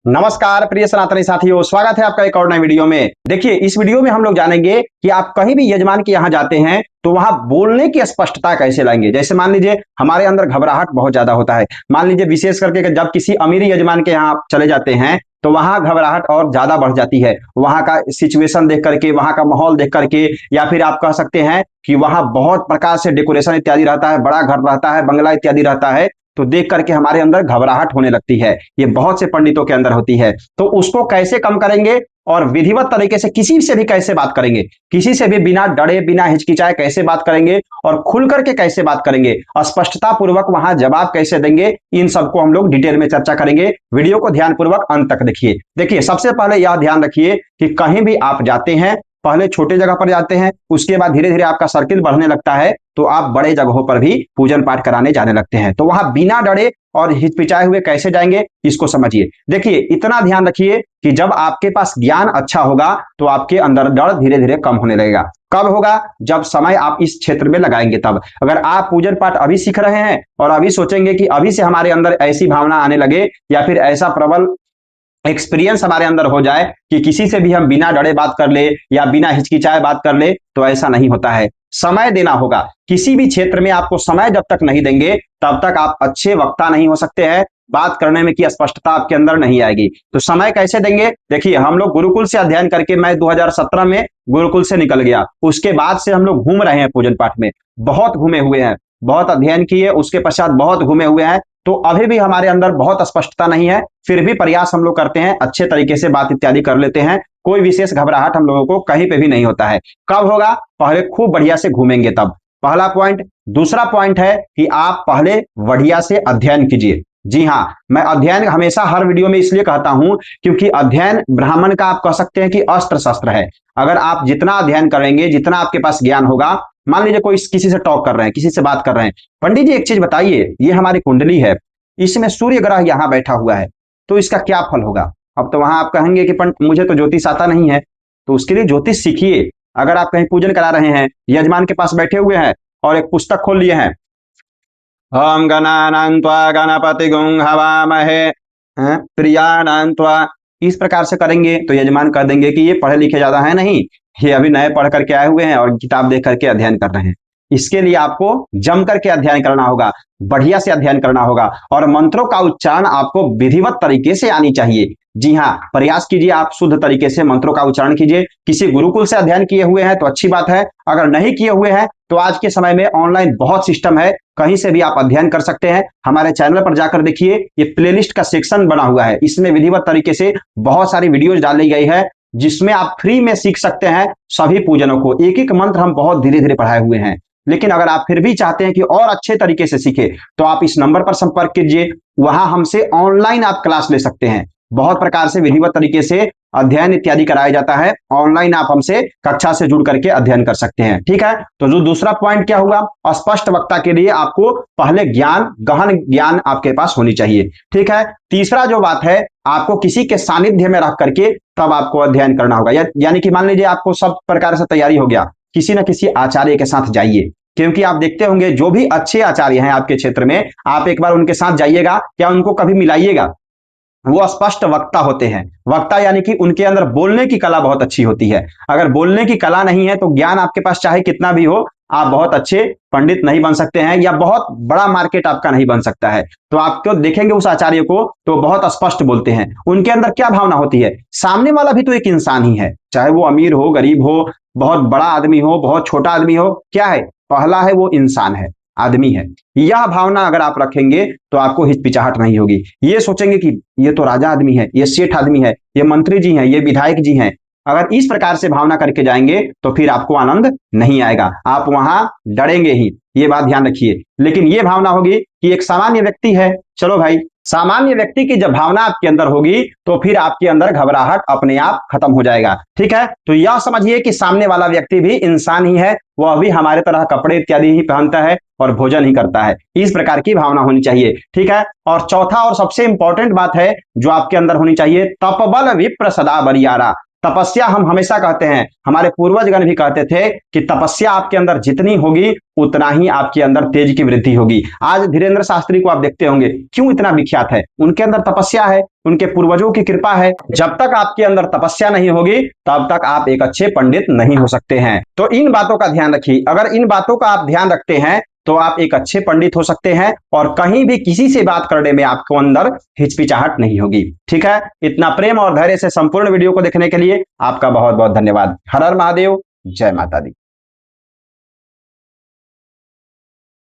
नमस्कार प्रिय सनातनी साथियों, स्वागत है आपका एक और नए वीडियो में। देखिए, इस वीडियो में हम लोग जानेंगे कि आप कहीं भी यजमान के यहाँ जाते हैं तो वहां बोलने की स्पष्टता कैसे लाएंगे। जैसे मान लीजिए हमारे अंदर घबराहट बहुत ज्यादा होता है। मान लीजिए विशेष करके जब किसी अमीर यजमान के यहाँ चले जाते हैं तो वहां घबराहट और ज्यादा बढ़ जाती है। वहां का सिचुएशन देख करके, वहां का माहौल देख करके, या फिर आप कह सकते हैं कि वहां बहुत प्रकार से डेकोरेशन इत्यादि रहता है, बड़ा घर रहता है, बंगला इत्यादि रहता है, तो देख करके हमारे अंदर घबराहट होने लगती है। ये बहुत से पंडितों के अंदर होती है। तो उसको कैसे कम करेंगे और विधिवत तरीके से किसी से भी कैसे बात करेंगे, किसी से भी बिना डरे बिना हिचकिचाए कैसे बात करेंगे और खुल करके कैसे बात करेंगे, स्पष्टता पूर्वक वहां जवाब कैसे देंगे, इन सबको हम लोग डिटेल में चर्चा करेंगे। वीडियो को ध्यानपूर्वक अंत तक देखिए। देखिए, सबसे पहले यह ध्यान रखिए कि कहीं भी आप जाते हैं, पहले छोटे जगह पर जाते हैं, उसके बाद धीरे धीरे आपका सर्किल बढ़ने लगता है तो आप बड़े जगहों पर भी पूजन पाठ कराने जाने लगते हैं। तो वहां बिना डरे और हिचकिचाए हुए कैसे जाएंगे, इसको समझिए। देखिए, इतना ध्यान रखिए कि जब आपके पास ज्ञान अच्छा होगा तो आपके अंदर डर धीरे धीरे कम होने लगेगा। कब होगा? जब समय आप इस क्षेत्र में लगाएंगे तब। अगर आप पूजन पाठ अभी सीख रहे हैं और अभी सोचेंगे कि अभी से हमारे अंदर ऐसी भावना आने लगे या फिर ऐसा प्रबल एक्सपीरियंस हमारे अंदर हो जाए कि किसी से भी हम बिना डरे बात कर ले या बिना हिचकिचाए बात कर ले, तो ऐसा नहीं होता है। समय देना होगा। किसी भी क्षेत्र में आपको समय जब तक नहीं देंगे तब तक आप अच्छे वक्ता नहीं हो सकते हैं। बात करने में की स्पष्टता आपके अंदर नहीं आएगी। तो समय कैसे देंगे? देखिए, हम लोग गुरुकुल से अध्ययन करके, मैं 2017 में गुरुकुल से निकल गया, उसके बाद से हम लोग घूम रहे हैं पूजन पाठ में, बहुत घूमे हुए हैं, बहुत अध्ययन किए, उसके पश्चात बहुत घूमे हुए हैं। तो अभी भी हमारे अंदर बहुत स्पष्टता नहीं है, फिर भी प्रयास हम लोग करते हैं, अच्छे तरीके से बात इत्यादि कर लेते हैं। कोई विशेष घबराहट हम लोगों को कहीं पे भी नहीं होता है। कब होगा? पहले खूब बढ़िया से घूमेंगे तब। पहला पॉइंट। दूसरा पॉइंट है कि आप पहले बढ़िया से अध्ययन कीजिए। जी हाँ, मैं अध्ययन हमेशा हर वीडियो में इसलिए कहता हूं क्योंकि अध्ययन ब्राह्मण का आप कह सकते हैं कि अस्त्र शस्त्र है। अगर आप जितना अध्ययन करेंगे, जितना आपके पास ज्ञान होगा, मान लीजिए कोई किसी से टॉक कर रहे हैं, किसी से बात कर रहे हैं, पंडित जी एक चीज बताइए, ये हमारी कुंडली है, इसमें सूर्य ग्रह यहां बैठा हुआ है, तो इसका क्या फल होगा? अब तो वहां आप कहेंगे कि पंडित मुझे तो ज्योतिष आता नहीं है। तो उसके लिए ज्योतिष सीखिए। अगर आप कहीं पूजन करा रहे हैं, यजमान के पास बैठे हुए हैं और एक पुस्तक खोल लिए हैं, ओम गणानां त्वा गणपतिगुं हवामहे प्रियाणां त्वा, इस प्रकार से करेंगे तो यजमान कह देंगे कि ये पढ़े लिखे ज्यादा है नहीं, ये अभी नए पढ़ करके आए हुए हैं और किताब देख करके अध्ययन कर रहे हैं। इसके लिए आपको जम करके अध्ययन करना होगा, बढ़िया से अध्ययन करना होगा और मंत्रों का उच्चारण आपको विधिवत तरीके से आनी चाहिए। जी हाँ, प्रयास कीजिए, आप शुद्ध तरीके से मंत्रों का उच्चारण कीजिए। किसी गुरुकुल से अध्ययन किए हुए हैं तो अच्छी बात है, अगर नहीं किए हुए हैं तो आज के समय में ऑनलाइन बहुत सिस्टम है, कहीं से भी आप अध्ययन कर सकते हैं। हमारे चैनल पर जाकर देखिए, ये प्लेलिस्ट का सेक्शन बना हुआ है, इसमें विधिवत तरीके से बहुत सारी वीडियोज डाली गई है जिसमें आप फ्री में सीख सकते हैं सभी पूजनों को। एक एक मंत्र हम बहुत धीरे धीरे पढ़ाए हुए हैं। लेकिन अगर आप फिर भी चाहते हैं कि और अच्छे तरीके से सीखे तो आप इस नंबर पर संपर्क कीजिए, वहां हमसे ऑनलाइन आप क्लास ले सकते हैं। बहुत प्रकार से विधिवत तरीके से अध्ययन इत्यादि कराया जाता है, ऑनलाइन आप हमसे कक्षा से जुड़ करके अध्ययन कर सकते हैं। ठीक है, तो जो दूसरा पॉइंट क्या हुआ? स्पष्ट वक्ता के लिए आपको पहले ज्ञान, गहन ज्ञान आपके पास होनी चाहिए। ठीक है, तीसरा जो बात है, आपको किसी के सानिध्य में रख करके तब आपको अध्ययन करना होगा। यानी कि मान लीजिए आपको सब प्रकार से तैयारी हो गया, किसी न किसी आचार्य के साथ जाइए, क्योंकि आप देखते होंगे जो भी अच्छे आचार्य हैं आपके क्षेत्र में, आप एक बार उनके साथ जाइएगा या उनको कभी मिलाइएगा। वो स्पष्ट वक्ता होते हैं। वक्ता यानी कि उनके अंदर बोलने की कला बहुत अच्छी होती है। अगर बोलने की कला नहीं है तो ज्ञान आपके पास चाहे कितना भी हो, आप बहुत अच्छे पंडित नहीं बन सकते हैं या बहुत बड़ा मार्केट आपका नहीं बन सकता है। तो आप तो देखेंगे उस आचार्य को तो बहुत स्पष्ट बोलते हैं। उनके अंदर क्या भावना होती है? सामने वाला भी तो एक इंसान ही है, चाहे वो अमीर हो, गरीब हो, बहुत बड़ा आदमी हो, बहुत छोटा आदमी हो, क्या है? पहला है वो इंसान है, आदमी है। यह भावना अगर आप रखेंगे तो आपको हिचकिचाहट नहीं होगी। ये सोचेंगे कि ये तो राजा आदमी है, ये सेठ आदमी है, ये मंत्री जी हैं, ये विधायक जी हैं। अगर इस प्रकार से भावना करके जाएंगे तो फिर आपको आनंद नहीं आएगा, आप वहां डरेंगे ही, ये बात ध्यान रखिए। लेकिन ये भावना होगी कि एक सामान्य व्यक्ति है, चलो भाई, सामान्य व्यक्ति की जब भावना आपके अंदर होगी तो फिर आपके अंदर घबराहट अपने आप खत्म हो जाएगा। ठीक है, तो यह समझिए कि सामने वाला व्यक्ति भी इंसान ही है, वह भी हमारे तरह कपड़े इत्यादि ही पहनता है और भोजन ही करता है। इस प्रकार की भावना होनी चाहिए। ठीक है, और चौथा और सबसे इंपॉर्टेंट बात है जो आपके अंदर होनी चाहिए, तपबल विप्र सदा बरियारा। तपस्या हम हमेशा कहते हैं, हमारे पूर्वजगण भी कहते थे कि तपस्या आपके अंदर जितनी होगी उतना ही आपके अंदर तेज की वृद्धि होगी। आज धीरेन्द्र शास्त्री को आप देखते होंगे, क्यों इतना विख्यात है? उनके अंदर तपस्या है, उनके पूर्वजों की कृपा है। जब तक आपके अंदर तपस्या नहीं होगी तब तक आप एक अच्छे पंडित नहीं हो सकते हैं। तो इन बातों का ध्यान रखिए। अगर इन बातों का आप ध्यान रखते हैं तो आप एक अच्छे पंडित हो सकते हैं और कहीं भी किसी से बात करने में आपको अंदर हिचकिचाहट नहीं होगी। ठीक है, इतना प्रेम और धैर्य से संपूर्ण वीडियो को देखने के लिए आपका बहुत बहुत धन्यवाद। हर हर महादेव, जय माता दी।